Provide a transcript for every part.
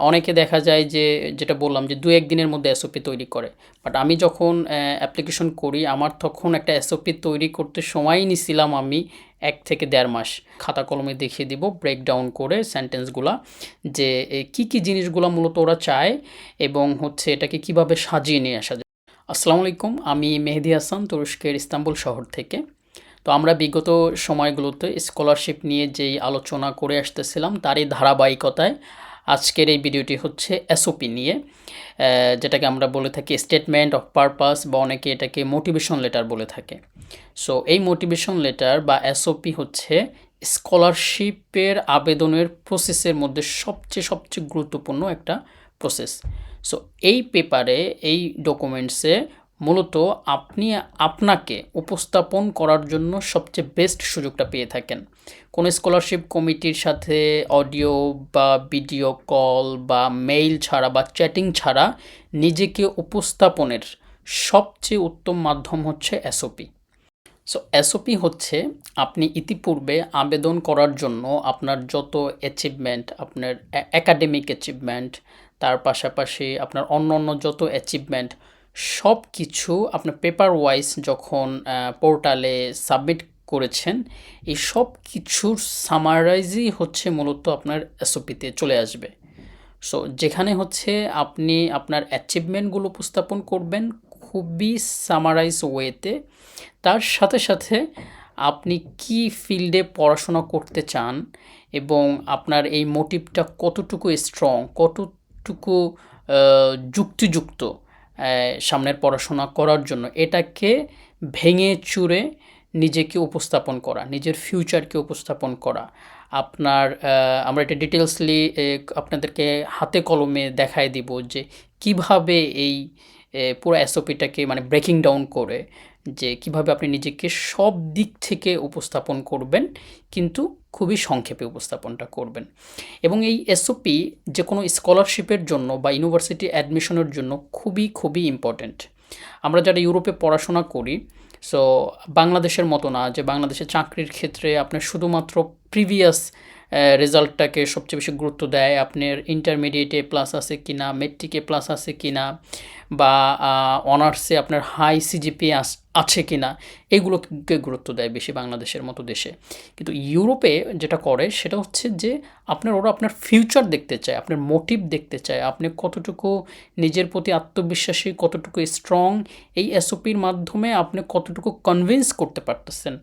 অনেকে দেখা যায় যে যেটা বললাম যে ২-১ দিনের মধ্যে এসওপি তৈরি করে। বাট আমি যখন অ্যাপ্লিকেশন করি আমার তখন একটা এসওপি তৈরি করতে সময়ই নিছিলাম আমি ১ থেকে ১.৫ মাস। খাতা কলমে দেখিয়ে দিব ব্রেকডাউন করে সেন্টেন্সগুলা যে কী জিনিসগুলা মূলত ওরা চায় এবং হচ্ছে এটাকে কিভাবে সাজিয়ে নিয়ে আসা যায়। আসসালামু আলাইকুম, আমি মেহেদী হাসান তুরস্কের ইস্তাম্বুল শহর থেকে। তো আমরা বিগত সময়গুলোতে স্কলারশিপ নিয়ে যেই আলোচনা করে আসতেছিলাম তারই ধারাবাহিকতায় আজকের এই ভিডিওটি হচ্ছে এসওপি নিয়ে, যেটাকে আমরা বলে থাকি স্টেটমেন্ট অফ পারপাস বা অনেকে এটাকে মোটিভেশন লেটার বলে থাকে। সো এই মোটিভেশন লেটার বা এসওপি হচ্ছে স্কলারশিপের আবেদনের প্রসেসের মধ্যে সবচেয়ে গুরুত্বপূর্ণ একটা প্রসেস। সো এই পেপারে এই ডকুমেন্টসে মূলত আপনি আপনাকে উপস্থাপন করার জন্য সবচেয়ে বেস্ট সুযোগটা পেয়ে থাকেন। কোনো স্কলারশিপ কমিটির সাথে অডিও বা ভিডিও কল বা মেইল ছাড়া বা চ্যাটিং ছাড়া নিজেকে উপস্থাপনের সবচেয়ে উত্তম মাধ্যম হচ্ছে এসওপি। সো এসওপি হচ্ছে আপনি ইতিপূর্বে আবেদন করার জন্য আপনার যত অ্যাচিভমেন্ট, আপনার একাডেমিক অ্যাচিভমেন্ট, তার পাশাপাশি আপনার অন্য যত অ্যাচিভমেন্ট সব কিছু আপনার পেপার ওয়াইজ যখন পোর্টালে সাবমিট করেছেন, এই সব কিছুর সামারাইজই হচ্ছে মূলত আপনার এসওপিতে চলে আসবে। সো যেখানে হচ্ছে আপনি আপনার অ্যাচিভমেন্টগুলো উপস্থাপন করবেন খুবই সামারাইজ ওয়েতে, তার সাথে আপনি কি ফিল্ডে পড়াশোনা করতে চান এবং আপনার এই মোটিভটা কতটুকু স্ট্রং, কতটুকু যুক্তিযুক্ত সামনের পড়াশোনা করার জন্য, এটাকে ভেঙে চুরে নিজেকে উপস্থাপন করা, নিজের ফিউচারকে উপস্থাপন করা। আপনার আমরা এটা ডিটেলসলি আপনাদেরকে হাতে কলমে দেখায় দিব যে কিভাবে এই পুরো এসওপিটাকে মানে ব্রেকিং ডাউন করে যে কিভাবে আপনি নিজেকে সব দিক থেকে উপস্থাপন করবেন, কিন্তু খুবই সংক্ষেপে উপস্থাপনটা করবেন। এবং এই এসওপি যে কোনো স্কলারশিপের জন্য বা ইউনিভার্সিটি অ্যাডমিশনের জন্য খুবই ইম্পর্ট্যান্ট। আমরা যারা ইউরোপে পড়াশোনা করি, সো বাংলাদেশের মতো না যে বাংলাদেশে চাকরির ক্ষেত্রে আপনার শুধুমাত্র প্রিভিয়াস রেজাল্টটাকে সবচেয়ে বেশি গুরুত্ব দেয়। আপনার ইন্টারমিডিয়েটে প্লাস আছে কি না, মেট্রিকে প্লাস আছে কি না, বা অনার্সে আপনার হাই সিজিপিএ আছে কি না, এগুলোকে গুরুত্ব দেয় বেশি বাংলাদেশের মতো দেশে। কিন্তু ইউরোপে যেটা করে সেটা হচ্ছে যে ওরা আপনার ফিউচার দেখতে চায়, আপনার মোটিভ দেখতে চায়, আপনি কতটুকু নিজের প্রতি আত্মবিশ্বাসী, কতটুকু স্ট্রং, এই এসওপির মাধ্যমে আপনি কতটুকু কনভিন্স করতে পারতেছেন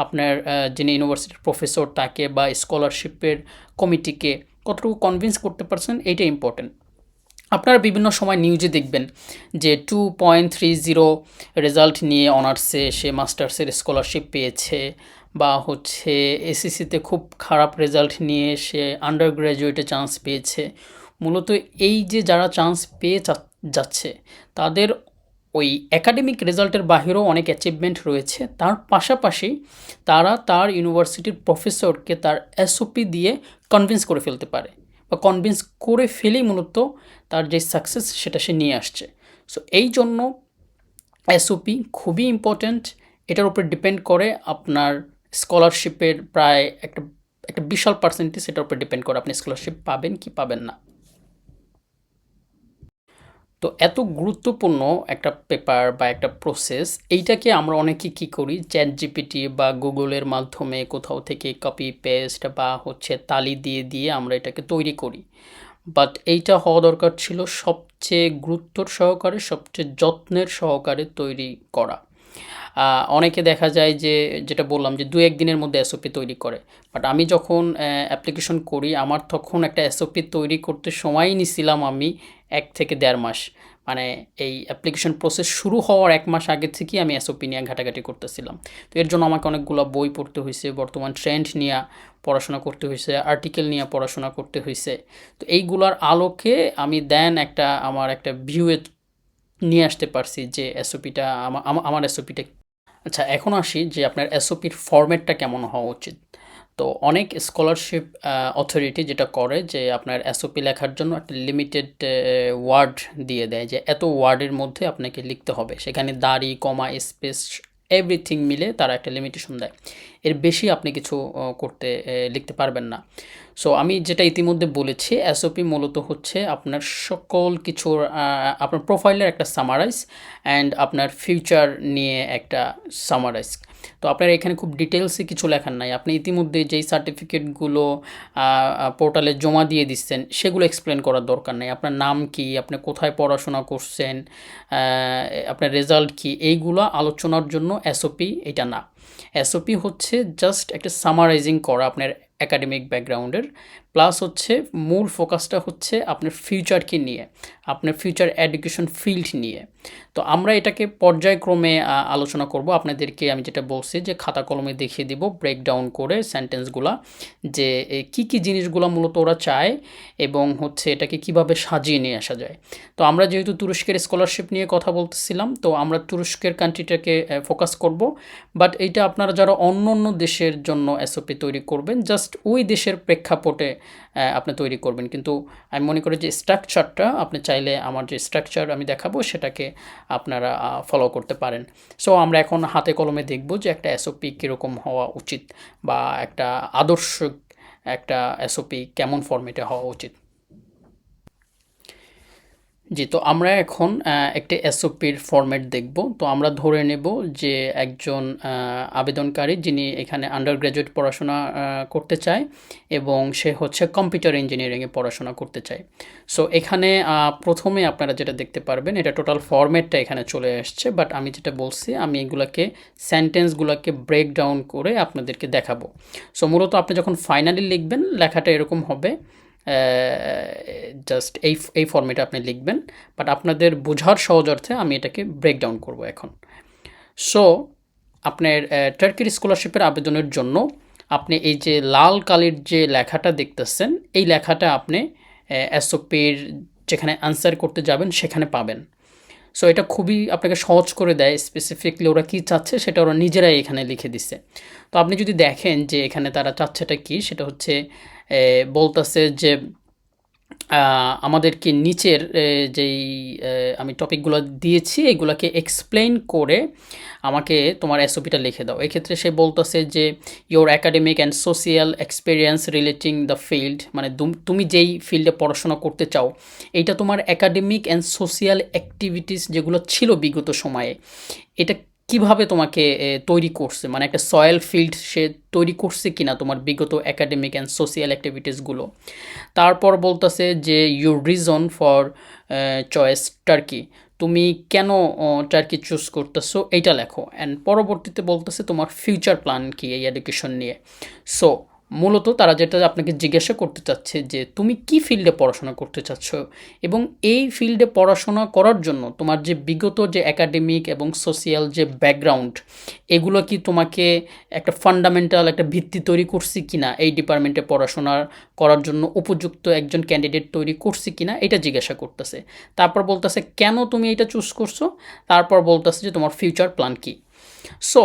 আপনার যিনি ইউনিভার্সিটির প্রফেসর তাকে বা স্কলারশিপের কমিটিকে কতটুকু কনভিন্স করতে পারছেন, এইটা ইম্পর্টেন্ট। আপনারা বিভিন্ন সময় নিউজে দেখবেন যে 2.30 রেজাল্ট নিয়ে অনার্সে সে মাস্টার্সের স্কলারশিপ পেয়েছে, বা হচ্ছে এসএসসিতে খুব খারাপ রেজাল্ট নিয়ে সে আন্ডার গ্র্যাজুয়েটে চান্স পেয়েছে। মূলত এই যে যারা চান্স পেয়ে যাচ্ছে তাদের ওই একাডেমিক রেজাল্টের বাহিরেও অনেক অ্যাচিভমেন্ট রয়েছে। তার পাশাপাশি তারা তার ইউনিভার্সিটির প্রফেসরকে তার এসওপি দিয়ে কনভিন্স করে ফেলতে পারে, বা কনভিন্স করে ফেলেই মূলত তার যে সাকসেস সেটা সে নিয়ে আসছে। সো এই জন্য এসওপি খুবই ইম্পর্ট্যান্ট। এটার উপর ডিপেন্ড করে আপনার স্কলারশিপের প্রায় একটা বিশাল পার্সেন্টেজ এটার উপর ডিপেন্ড করে আপনি স্কলারশিপ পাবেন কি পাবেন না। তো এত গুরুত্বপূর্ণ একটা পেপার বা একটা প্রসেস, এইটাকে আমরা অনেকে কী করি, চ্যাটজিপিটি বা গুগলের মাধ্যমে কোথাও থেকে কপি পেস্ট বা হচ্ছে তালি দিয়ে আমরা এটাকে তৈরি করি। বাট এইটা হওয়া দরকার ছিল সবচেয়ে গুরুত্বর সহকারে, সবচেয়ে যত্নের সহকারে তৈরি করা। অনেকে দেখা যায় যে যেটা বললাম যে ২-১ দিনের মধ্যে এসওপি তৈরি করে। বাট আমি যখন অ্যাপ্লিকেশন করি আমার তখন একটা এসওপি তৈরি করতে সময়ই নিছিলাম আমি ১ থেকে ১.৫ মাস। মানে এই অ্যাপ্লিকেশন প্রসেস শুরু হওয়ার ১ মাস আগে থেকেই আমি এসওপি নিয়ে ঘাটাঘাটি করতেছিলাম। তো এর জন্য আমাকে অনেকগুলো বই পড়তে হইছে, বর্তমান ট্রেন্ড নিয়ে পড়াশোনা করতে হইছে, আর্টিকেল নিয়ে পড়াশোনা করতে হইছে। তো এইগুলার আলোকে আমি দেন আমার একটা ভিউয়ে নিয়ে আসতে পারছি যে এসওপিটা আমার এসওপিটা। আচ্ছা, এখন আসি যে আপনার এসওপির ফরম্যাটটা কেমন হওয়া উচিত। তো অনেক স্কলারশিপ অথরিটি যেটা করে যে আপনার এসওপি লেখার জন্য একটা লিমিটেড ওয়ার্ড দিয়ে দেয় যে এত ওয়ার্ডের মধ্যে আপনাকে লিখতে হবে। সেখানে দাড়ি, কমা, স্পেস এভরিথিং মিলে তারা একটা লিমিটেশন দেয়। এর বেশি আপনি কিছু লিখতে পারবেন না। সো আমি যেটা ইতিমধ্যে বলেছি, এসওপি মূলত হচ্ছে আপনার সকল কিছুর আপনার প্রোফাইলের একটা সামারাইজ অ্যান্ড আপনার ফিউচার নিয়ে একটা সামারাইজ। তো আপনার এখানে খুব ডিটেলসে কিছু লেখার নাই, আপনি ইতিমধ্যে যেই সার্টিফিকেটগুলো পোর্টালে জমা দিয়ে দিচ্ছেন সেগুলো এক্সপ্লেন করার দরকার নেই। আপনার নাম কি, আপনি কোথায় পড়াশোনা করছেন, আপনার রেজাল্ট কি, এইগুলো আলোচনার জন্য এসওপি এটা না। এসওপি হচ্ছে জাস্ট একটা সামারাইজিং করা আপনার একাডেমিক ব্যাকগ্রাউন্ডের, প্লাস হচ্ছে মূল ফোকাসটা হচ্ছে আপনার ফিউচারকে নিয়ে, আপনার ফিউচার এডুকেশন ফিল্ড নিয়ে। তো আমরা এটাকে পর্যায়ক্রমে আলোচনা করব। আপনাদেরকে আমি যেটা বলছি যে খাতা কলমে দেখিয়ে দিব ব্রেকডাউন করে সেন্টেন্সগুলা, যে কি কি জিনিসগুলো মূলত ওরা চায় এবং হচ্ছে এটাকে কিভাবে সাজিয়ে নিয়ে আসা যায়। তো আমরা যেহেতু তুরস্কের স্কলারশিপ নিয়ে কথা বলতেছিলাম, তো আমরা তুরস্কের কান্ট্রিটাকে ফোকাস করব। বাট এইটা আপনারা যারা অন্য অন্য দেশের জন্য এসওপি তৈরি করবেন, জাস্ট ওই দেশের প্রেক্ষাপটে আপনি তৈরি করবেন। কিন্তু আমি মনে করি যে স্ট্রাকচারটা আপনি চাইলে আমার যে স্ট্রাকচার আমি দেখাবো সেটাকে আপনারা ফলো করতে পারেন। সো আমরা এখন হাতে কলমে দেখব যে একটা এসওপি কীরকম হওয়া উচিত, বা একটা আদর্শ একটা এসওপি কেমন ফরম্যাটে হওয়া উচিত। জি, তো আমরা এখন একটা এসওপির ফরম্যাট দেখব। তো আমরা ধরে নেব যে একজন আবেদনকারী যিনি এখানে আন্ডার গ্র্যাজুয়েট পড়াশোনা করতে চায় এবং সে হচ্ছে কম্পিউটার ইঞ্জিনিয়ারিংয়ে পড়াশোনা করতে চায়। সো এখানে প্রথমে আপনারা যেটা দেখতে পারবেন, এটা টোটাল ফরম্যাটটা এখানে চলে আসছে। বাট আমি যেটা বলছি, আমি এগুলাকে সেন্টেন্সগুলোকে ব্রেক ডাউন করে আপনাদেরকে দেখাবো। সো মূলত আপনি যখন ফাইনালি লিখবেন, লেখাটা এরকম হবে, জাস্ট এই ফর্মেটে আপনি লিখবেন। বাট আপনাদের বোঝার সহজার্থে আমি এটাকে ব্রেকডাউন করব এখন। সো আপনার টার্কির স্কলারশিপের আবেদনের জন্য আপনি এই যে লাল কালির যে লেখাটা দেখতেছেন, এই লেখাটা আপনি এসওপির যেখানে আনসার করতে যাবেন সেখানে পাবেন। সো এটা খুবই আপনাকে সহজ করে দেয়, স্পেসিফিকলি ওরা কী চাচ্ছে সেটা ওরা নিজেরাই এখানে লিখে দিছে। তো আপনি যদি দেখেন যে এখানে তারা চাচ্ছেটা কী, সেটা হচ্ছে বলতেছে যে আমাদেরকে নিচের যেই আমি টপিকগুলো দিয়েছি এগুলোকে এক্সপ্লেইন করে আমাকে তোমার এসওপিটা লিখে দাও। এক্ষেত্রে সে বলতেছে যে your academic and social experience relating the field, মানে তুমি যেই ফিল্ডে পড়াশোনা করতে চাও এইটা তোমার অ্যাকাডেমিক অ্যান্ড সোশিয়াল অ্যাক্টিভিটিস যেগুলো ছিল বিগত সময়ে, এটা কিভাবে তোমাকে তৈরি করছে, মানে একটা সয়েল ফিল্ড সে তৈরি করছে কিনা তোমার বিগত একাডেমিক অ্যান্ড সোশিয়াল অ্যাক্টিভিটিসগুলো। তারপর বলতেছে যে your reason for choice turkey, তুমি কেন টার্কি চুজ করতেছো এইটা লেখো। অ্যান্ড পরবর্তীতে বলতেছে তোমার ফিউচার প্ল্যান কি এই এডুকেশন নিয়ে। সো মূলত তারা যেটা আপনাকে জিজ্ঞাসা করতে চাচ্ছে যে তুমি কি ফিল্ডে পড়াশোনা করতে চাচ্ছ, এবং এই ফিল্ডে পড়াশোনা করার জন্য তোমার যে বিগত যে একাডেমিক এবং সোশিয়াল যে ব্যাকগ্রাউন্ড, এগুলো কি তোমাকে একটা ফান্ডামেন্টাল একটা ভিত্তি তৈরি করছে কিনা, এই ডিপার্টমেন্টে পড়াশোনা করার জন্য উপযুক্ত একজন ক্যান্ডিডেট তৈরি করছে কিনা, এটা জিজ্ঞাসা করতেছে। তারপর বলতেছে কেন তুমি এটা চুজ করছো, তারপর বলতেছে যে তোমার ফিউচার প্ল্যান কী। সো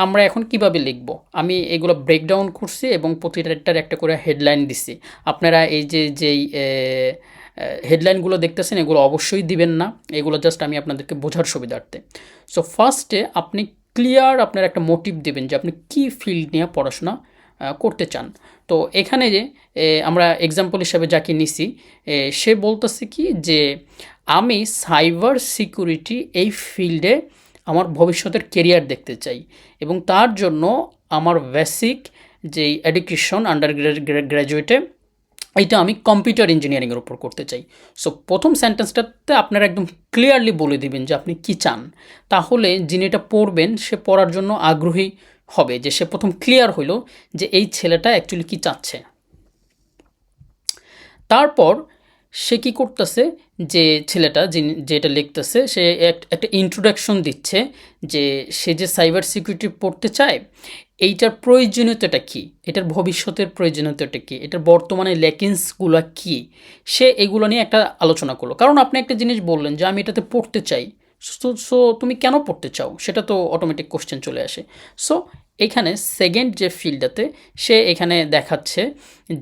আমরা এখন কিভাবে লিখব, আমি এগুলো ব্রেকডাউন করছি এবং প্রতিটার একটা করে হেডলাইন দিছি। আপনারা এই যেই হেডলাইনগুলো দেখতেছেন এগুলো অবশ্যই দিবেন না, এগুলো জাস্ট আমি আপনাদেরকে বোঝার সুবিধার্থে। সো ফার্স্টে আপনি ক্লিয়ার আপনার একটা মোটিভ দেবেন যে আপনি কী ফিল্ড নিয়ে পড়াশোনা করতে চান। তো এখানে যে আমরা এক্সাম্পল হিসাবে যাকে নিছি, সে বলতেছে কি যে আমি সাইবার সিকিউরিটি এই ফিল্ডে আমার ভবিষ্যতের কেরিয়ার দেখতে চাই এবং তার জন্য আমার বেসিক যেই এডুকেশন আন্ডার গ্র্যাজুয়েটে এইটা আমি কম্পিউটার ইঞ্জিনিয়ারিংয়ের উপর করতে চাই। সো প্রথম সেন্টেন্সটাতে আপনারা একদম ক্লিয়ারলি বলে দিবেন যে আপনি কী চান, তাহলে যিনি এটা পড়বেন সে পড়ার জন্য আগ্রহী হবে, যে সে প্রথম ক্লিয়ার হইল যে এই ছেলেটা অ্যাকচুয়ালি কী চাচ্ছে। তারপর সে কী করতেছে, যে ছেলেটা যেটা লিখতেছে সে একটা ইন্ট্রোডাকশন দিচ্ছে যে সে যে সাইবার সিকিউরিটি পড়তে চায় এইটার প্রয়োজনীয়তাটা কী, এটার ভবিষ্যতের প্রয়োজনীয়তাটা কী, এটার বর্তমানে ল্যাকিংসগুলো কী, সে এগুলো নিয়ে একটা আলোচনা করলো। কারণ আপনি একটা জিনিস বললেন যে আমি এটাতে পড়তে চাই, সো তুমি কেন পড়তে চাও সেটা তো অটোমেটিক কোশ্চেন চলে আসে। সো এখানে সেকেন্ড যে ফিল্ডটাতে সে এখানে দেখাচ্ছে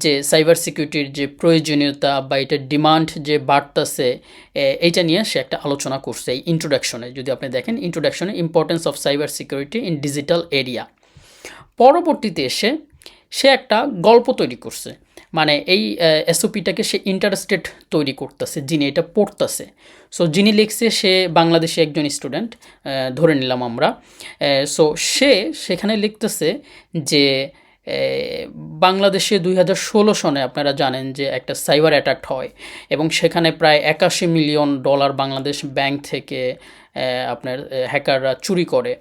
যে সাইবার সিকিউরিটির যে প্রয়োজনীয়তা বা এটার ডিমান্ড যে বাড়তেছে, এইটা নিয়ে সে একটা আলোচনা করছে এই ইন্ট্রোডাকশনে। যদি আপনি দেখেন ইন্ট্রোডাকশনে importance of cyber security in digital area. পরবর্তীতে এসে সে একটা গল্প তৈরি করছে, মানে এই এসওপিটাকে সে ইন্টারেস্টেড তৈরি করতেছে যিনি এটা পড়তেছে। সো যিনি লিখছে সে বাংলাদেশে একজন স্টুডেন্ট ধরে নিলাম আমরা। সো সে সেখানে লিখতেছে যে বাংলাদেশে 2016 সনে আপনারা জানেন যে একটা সাইবার অ্যাটাক হয় এবং সেখানে প্রায় $81 মিলিয়ন বাংলাদেশ ব্যাংক থেকে আপনার হ্যাকাররা চুরি করে।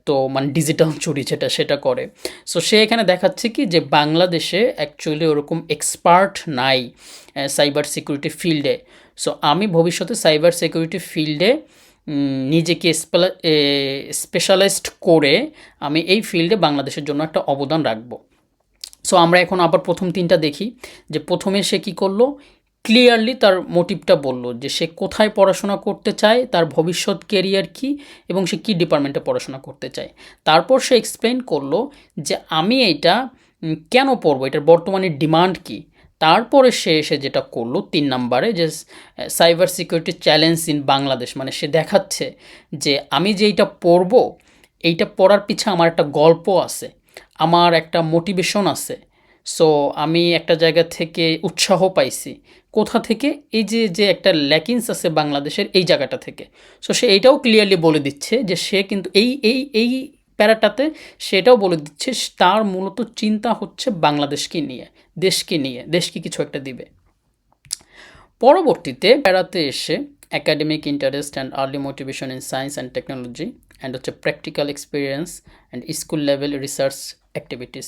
তো মানে ডিজিটাল চুরি যেটা সেটা করে। সো সে এখানে দেখাচ্ছে কি যে বাংলাদেশে অ্যাকচুয়ালি ওরকম এক্সপার্ট নাই সাইবার সিকিউরিটি ফিল্ডে। সো আমি ভবিষ্যতে সাইবার সিকিউরিটি ফিল্ডে নিজেকে স্পেশালাইজড করে আমি এই ফিল্ডে বাংলাদেশের জন্য একটা অবদান রাখবো। সো আমরা এখন আবার প্রথম তিনটা দেখি যে প্রথমে সে কী করলো, ক্লিয়ারলি তার মোটিভটা বলল যে সে কোথায় পড়াশোনা করতে চায়, তার ভবিষ্যৎ কেরিয়ার কী এবং সে কী ডিপার্টমেন্টে পড়াশোনা করতে চায়। তারপর সে এক্সপ্লেন করলো যে আমি এইটা কেন পড়বো, এটার বর্তমানে ডিমান্ড কী। তারপরে সে এসে যেটা করলো 3 নাম্বারে যে cyber security challenge in Bangladesh, মানে সে দেখাচ্ছে যে আমি যে এইটা পড়বো, এইটা পড়ার পিছে আমার একটা গল্প আছে, আমার একটা মোটিভেশন আছে। সো আমি একটা জায়গা থেকে উৎসাহ পাইছি। কোথা থেকে? এই যে একটা ল্যাকিংস আছে বাংলাদেশের এই জায়গাটা থেকে। সো সে এইটাও ক্লিয়ারলি বলে দিচ্ছে যে সে কিন্তু এই প্যারাটাতে সেটাও বলে দিচ্ছে তার মূলত চিন্তা হচ্ছে বাংলাদেশকে নিয়ে, দেশকে কিছু একটা দিবে। পরবর্তীতে প্যারাতে এসে academic interest and early motivation in science and technology and হচ্ছে practical experience and school level research activities.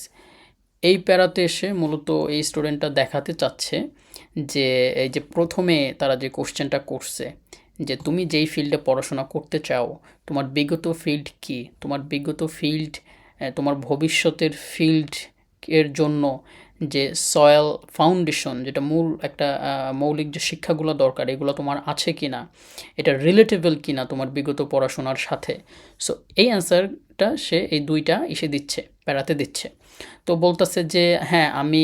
এই প্যারাতে এসে মূলত এই স্টুডেন্টটা দেখাতে চাচ্ছে যে এই যে প্রথমে তারা যে কোশ্চেনটা করছে যে তুমি যেই ফিল্ডে পড়াশোনা করতে চাও তোমার বিগত ফিল্ড কী, তোমার বিগত ফিল্ড তোমার ভবিষ্যতের ফিল্ড এর জন্য যে সয়েল ফাউন্ডেশন, যেটা মূল একটা মৌলিক যে শিক্ষাগুলো দরকার এগুলো তোমার আছে কি না, এটা রিলেটেবল কি না তোমার বিগত পড়াশোনার সাথে। সো এই অ্যান্সারটা সে এই দুইটা এসে দিচ্ছে, প্যারাতে দিচ্ছে। তো বলতেছে যে হ্যাঁ আমি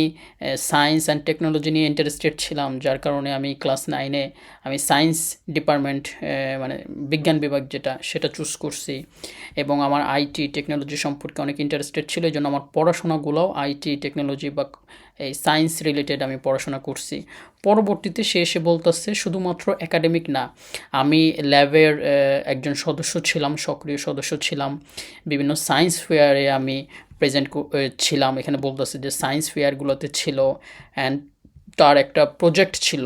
সায়েন্স অ্যান্ড টেকনোলজি নিয়ে ইন্টারেস্টেড ছিলাম, যার কারণে আমি ক্লাস 9-এ আমি সায়েন্স ডিপার্টমেন্ট মানে বিজ্ঞান বিভাগ যেটা সেটা চুজ করছি এবং আমার আইটি টেকনোলজি সম্পর্কে অনেক ইন্টারেস্টেড ছিল, এই জন্য আমার পড়াশোনাগুলোও আইটি টেকনোলজি বা এই সায়েন্স রিলেটেড আমি পড়াশোনা করছি। পরবর্তীতে সে এসে বলতেছে শুধুমাত্র একাডেমিক না, আমি ল্যাবের একজন সদস্য ছিলাম, সক্রিয় সদস্য ছিলাম, বিভিন্ন সায়েন্স ফেয়ারে আমি প্রেজেন্ট ছিলাম। এখানে বলতেছে যে সায়েন্স ফেয়ারগুলোতে ছিল অ্যান্ড তার একটা প্রজেক্ট ছিল,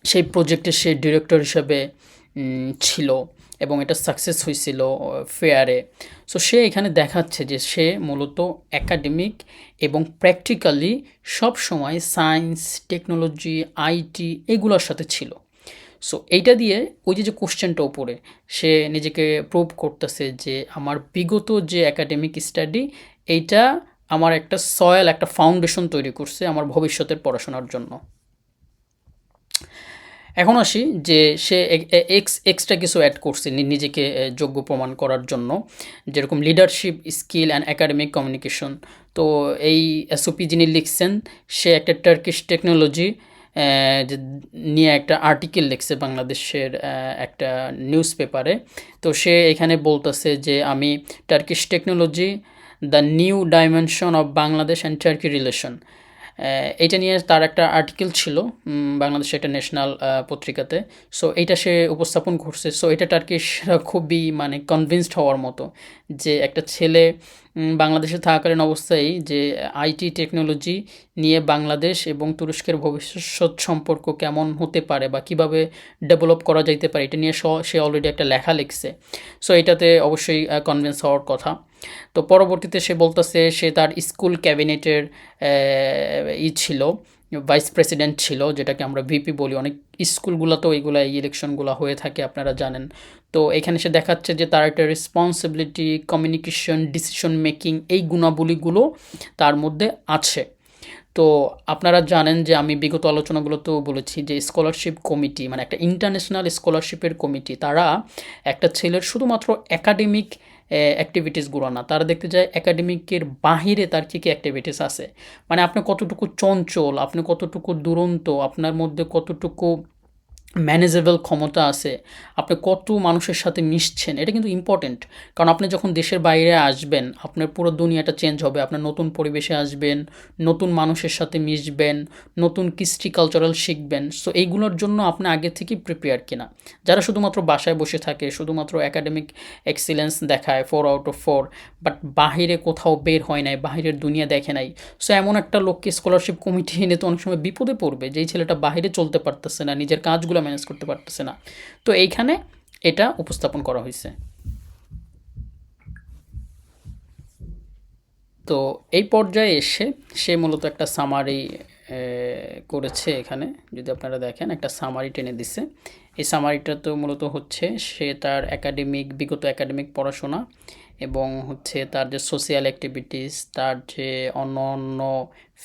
সেই প্রজেক্টে সে ডিরেক্টর হিসেবে ছিল এবং এটা সাকসেস হয়েছিল ফেয়ারে। সো সে এখানে দেখাচ্ছে যে সে মূলত একাডেমিক এবং প্র্যাকটিক্যালি সব সময় সায়েন্স টেকনোলজি আইটি এগুলোর সাথে ছিল। সো এইটা দিয়ে ওই যে কোশ্চেনটা উপরে সে নিজেকে প্রুভ করতেছে যে আমার বিগত যে একাডেমিক স্টাডি এইটা আমার একটা সয়েল একটা ফাউন্ডেশন তৈরি করছে আমার ভবিষ্যতের পড়াশোনার জন্য। এখন আসি যে সে এক্সট্রা কিছু অ্যাড করছে নিজেকে যোগ্য প্রমাণ করার জন্য, যেরকম leadership skill and academic communication. তো এই এসওপি যিনি লিখছেন সে একটা টার্কিশ টেকনোলজি নিয়ে একটা আর্টিকেল লিখছে বাংলাদেশের একটা নিউজ পেপারে। তো সে এখানে বলতেছে যে আমি Turkish technology the new dimension of Bangladesh and turkey relation, এইটা নিয়ে তার একটা আর্টিকেল ছিল বাংলাদেশের একটা ন্যাশনাল পত্রিকাতে। সো এইটা সে উপস্থাপন করছে। সো এটা টার্কিশ খুবই মানে কনভিন্সড হওয়ার মতো যে একটা ছেলে বাংলাদেশে থাকাকালীন অবস্থায় যে আইটি টেকনোলজি নিয়ে বাংলাদেশ এবং তুরস্কের ভবিষ্যৎ সম্পর্ক কেমন হতে পারে বা কিভাবে ডেভেলপ করা যাইতে পারে এটা নিয়ে সে অলরেডি একটা লেখা লিখছে। সো এটাতে অবশ্যই কনভিন্স হওয়ার কথা। তো পরবর্তীতে সে বলতেছে সে তার স্কুল ক্যাবিনেটের ছিল, ভাইস প্রেসিডেন্ট ছিল, যেটাকে আমরা ভিপি বলি। অনেক স্কুলগুলোতেও এইগুলো এই ইলেকশনগুলো হয়ে থাকে আপনারা জানেন। তো এখানে সে দেখাচ্ছে যে তার একটা রেসপন্সিবিলিটি, কমিউনিকেশন, ডিসিশন মেকিং এই গুণাবলীগুলো তার মধ্যে আছে। তো আপনারা জানেন যে আমি বিগত আলোচনাগুলোতেও বলেছি যে স্কলারশিপ কমিটি মানে একটা ইন্টারন্যাশনাল স্কলারশিপের কমিটি, তারা একটা ছেলের শুধুমাত্র একাডেমিক অ্যাক্টিভিটিসগুলো না, তারা দেখতে যায় একাডেমিকের বাহিরে তার কী কী অ্যাক্টিভিটিস আছে, মানে আপনি কতটুকু চঞ্চল, আপনি কতটুকু দুরন্ত, আপনার মধ্যে কতটুকু ম্যানেজেবল ক্ষমতা আছে, আপনি কত মানুষের সাথে মিশছেন, এটা কিন্তু ইম্পর্টেন্ট। কারণ আপনি যখন দেশের বাইরে আসবেন, আপনার পুরো দুনিয়াটা চেঞ্জ হবে, আপনার নতুন পরিবেশে আসবেন, নতুন মানুষের সাথে মিশবেন, নতুন কৃষ্টি কালচারাল শিখবেন। সো এইগুলোর জন্য আপনি আগে থেকেই প্রিপেয়ার কিনা। যারা শুধুমাত্র বাসায় বসে থাকে, শুধুমাত্র একাডেমিক এক্সিলেন্স দেখায় 4 আউট অফ 4, বাট বাহিরে কোথাও বের হয় নাই, বাহিরের দুনিয়া দেখে নাই, সো এমন একটা লোককে স্কলারশিপ কমিটি এনে তো অনেক সময় বিপদে পড়বে, যেই ছেলেটা বাহিরে চলতে পারতেছে না, নিজের কাজগুলো ম্যানেজ করতে পারতেছে না। তো এইখানে এটা উপস্থাপন করা হয়েছে। তো এই পর্যায়ে এসে সে মূলত একটা সামারি করেছে এখানে। যদি আপনারা দেখেন, একটা সামারি টেনে দিছে। এই সামারিটা তো মূলত হচ্ছে সে তার বিগত একাডেমিক পড়াশোনা এবং হচ্ছে তার যে সোশ্যাল অ্যাক্টিভিটিস, তার যে অন্য অন্য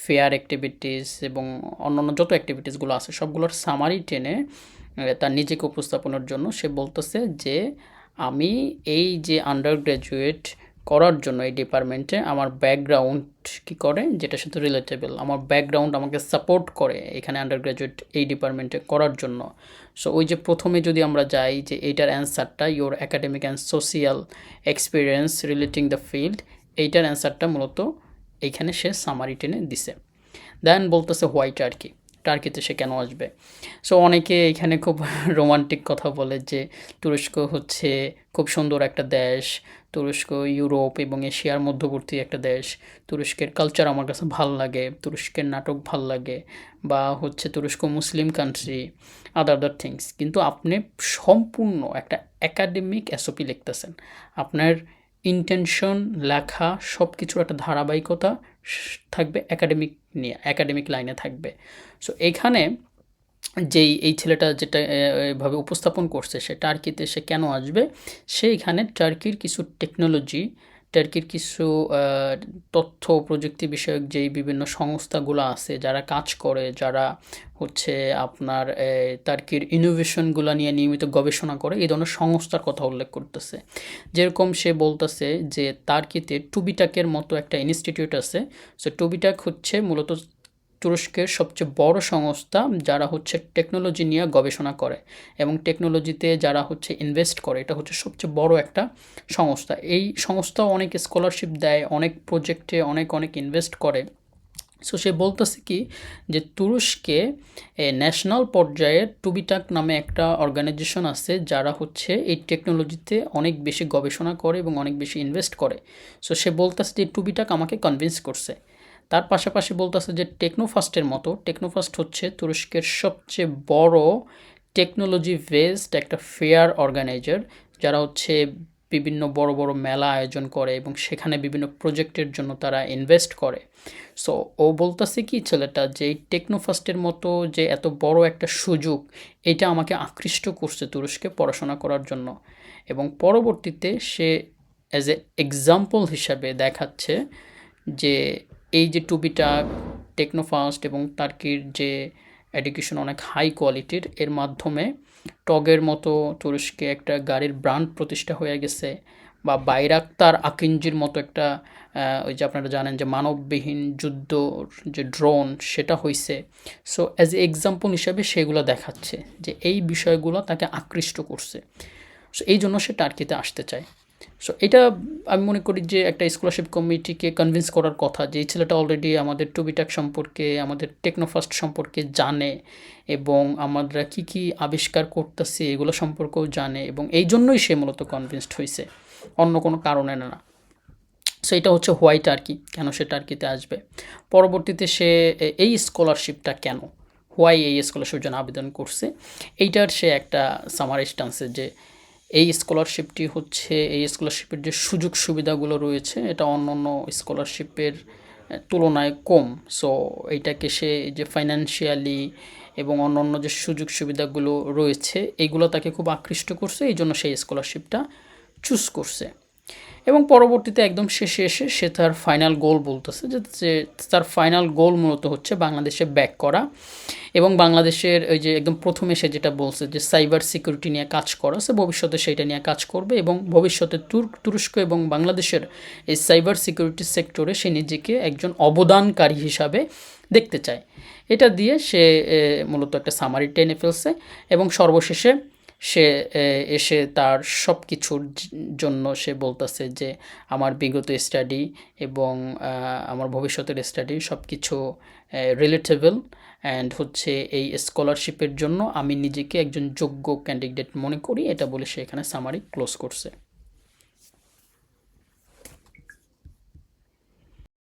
ফেয়ার অ্যাক্টিভিটিস এবং অন্যান্য যত অ্যাক্টিভিটিসগুলো আছে সবগুলোর সামারি টেনে তার নিজেকে উপস্থাপনের জন্য সে বলতেছে যে আমি এই যে আন্ডার গ্র্যাজুয়েট করার জন্য এই ডিপার্টমেন্টে আমার ব্যাকগ্রাউন্ড কী করে, যেটার সাথে রিলেটেবল, আমার ব্যাকগ্রাউন্ড আমাকে সাপোর্ট করে এখানে আন্ডার গ্র্যাজুয়েট এই ডিপার্টমেন্টে করার জন্য। সো ওই যে প্রথমে যদি আমরা যাই যে এইটার অ্যান্সারটা your academic and social experience relating the field, এইটার অ্যান্সারটা মূলত এইখানে সে সামারি টেনে দিছে। দেন বলতেছে হোয়াই টার্কি, টার্কিতে সে কেন আসবে। সো অনেকে এখানে খুব রোমান্টিক কথা বলে যে তুরস্ক হচ্ছে খুব সুন্দর একটা দেশ, তুরস্ক ইউরোপ এবং এশিয়ার মধ্যবর্তী একটা দেশ, তুরস্কের কালচার আমার কাছে ভাল লাগে, তুরস্কের নাটক ভাল লাগে, বা হচ্ছে তুরস্ক মুসলিম কান্ট্রি, আদার থিংস। কিন্তু আপনি সম্পূর্ণ একটা একাডেমিক এসওপি লিখতেছেন, আপনার ইন্টেনশন লেখা সব কিছুর একটা ধারাবাহিকতা থাকবে, একাডেমিক লাইনে থাকবে। সো এখানে যেই এই ছেলেটা যেটা এভাবে উপস্থাপন করছে সে টার্কিতে সে কেন আসবে, সে এখানে টার্কির কিছু টেকনোলজি, টার্কির কিছু তথ্য প্রযুক্তি বিষয়ক যেই বিভিন্ন সংস্থাগুলো আছে যারা কাজ করে, যারা হচ্ছে আপনার টার্কির ইনোভেশনগুলো নিয়ে নিয়মিত গবেষণা করে, এই ধরনের সংস্থার কথা উল্লেখ করতেছে। যেরকম সে বলতেছে যে টার্কিতে টুবিটাকের মতো একটা ইনস্টিটিউট আছে। সো টুবিটাক হচ্ছে মূলত তুরস্কের সবচেয়ে বড় সংস্থা যারা হচ্ছে টেকনোলজি নিয়ে গবেষণা করে এবং টেকনোলজিতে যারা হচ্ছে ইনভেস্ট করে, এটা হচ্ছে সবচেয়ে বড় একটা সংস্থা। এই সংস্থা অনেক স্কলারশিপ দেয়, অনেক প্রজেক্টে অনেক অনেক ইনভেস্ট করে। সো সে বলতেছে কি যে তুরস্কে ন্যাশনাল পর্যায়ে টুবিটাক নামে একটা অর্গানাইজেশন আছে যারা হচ্ছে এই টেকনোলজিতে অনেক বেশি গবেষণা করে এবং অনেক বেশি ইনভেস্ট করে। সো সে বলতেছে যে টুবিটাক আমাকে কনভিন্স করছে। তার পাশাপাশি বলতেছে যে টেকনোফাস্টের মতো, টেকনোফাস্ট হচ্ছে তুরস্কের সবচেয়ে বড় টেকনোলজি বেসড একটা ফেয়ার অর্গানাইজার, যারা হচ্ছে বিভিন্ন বড় বড় মেলা আয়োজন করে এবং সেখানে বিভিন্ন প্রজেক্টের জন্য তারা ইনভেস্ট করে। সো ও বলতেছে কি ছেলেটা যে এই টেকনোফাস্টের মতো যে এত বড় একটা সুযোগ, এটা আমাকে আকৃষ্ট করছে তুরস্কে পড়াশোনা করার জন্য। এবং পরবর্তীতে সে অ্যাজ এ এক্সাম্পল হিসাবে দেখাচ্ছে যে এই যে টুবিটা, টেকনোফাস্ট এবং টার্কির যে এডুকেশন অনেক হাই কোয়ালিটির, এর মাধ্যমে টগের মতো তুরস্কে একটা গাড়ির ব্র্যান্ড প্রতিষ্ঠা হয়ে গেছে, বা বাইরাক্তার আকিঞ্জির মতো একটা ওই যে আপনারা জানেন যে মানববিহীন যুদ্ধ যে ড্রোন, সেটা হয়েছে। সো অ্যাজ এ এক্সাম্পল হিসাবে সেগুলো দেখাচ্ছে যে এই বিষয়গুলো তাকে আকৃষ্ট করছে। সো এই জন্য সে টার্কিতে আসতে চায়। সো এটা আমি মনে করি যে একটা স্কলারশিপ কমিটিকে কনভিন্স করার কথা, যে এই ছেলেটা অলরেডি আমাদের টুবিটাক সম্পর্কে, আমাদের টেকনোফাস্ট সম্পর্কে জানে এবং আমরা কী কী আবিষ্কার করতেছি এগুলো সম্পর্কেও জানে, এবং এই জন্যই সে মূলত কনভিন্সড হয়েছে, অন্য কোনো কারণে না। সো এটা হচ্ছে হোয়াই টার্কি, কেন সে টার্কিতে আসবে। পরবর্তীতে সে এই স্কলারশিপটা কেন, হোয়াই এই স্কলারশিপের জন্য আবেদন করছে, এইটার সে একটা সামারি টানছে যে এই স্কলারশিপটি হচ্ছে, এই স্কলারশিপের যে সুযোগ সুবিধাগুলো রয়েছে এটা অন্য অন্য স্কলারশিপের তুলনায় কম। সো এইটাকে সে যে ফাইন্যান্সিয়ালি এবং অন্য অন্য যে সুযোগ সুবিধাগুলো রয়েছে এইগুলো তাকে খুব আকৃষ্ট করছে, এই জন্য সেই স্কলারশিপটা চুজ করছে। এবং পরবর্তীতে একদম শেষে এসে সে তার ফাইনাল গোল বলতেছে যে তার ফাইনাল গোল মূলত হচ্ছে বাংলাদেশে ব্যাক করা এবং বাংলাদেশের ওই যে একদম প্রথমে সে যেটা বলছে যে সাইবার সিকিউরিটি নিয়ে কাজ করা, সে ভবিষ্যতে সেইটা নিয়ে কাজ করবে এবং ভবিষ্যতে তুরস্ক এবং বাংলাদেশের এই সাইবার সিকিউরিটি সেক্টরে সে নিজেকে একজন অবদানকারী হিসাবে দেখতে চায়। এটা দিয়ে সে মূলত একটা সামারি টেনে ফেলছে এবং সর্বশেষে সে এসে তার সব কিছুর জন্য সে বলতেছে যে আমার বিগত স্টাডি এবং আমার ভবিষ্যতের স্টাডি সব কিছু রিলেটেবল অ্যান্ড হচ্ছে এই স্কলারশিপের জন্য আমি নিজেকে একজন যোগ্য ক্যান্ডিডেট মনে করি, এটা বলে সে এখানে সামারি ক্লোজ করছে।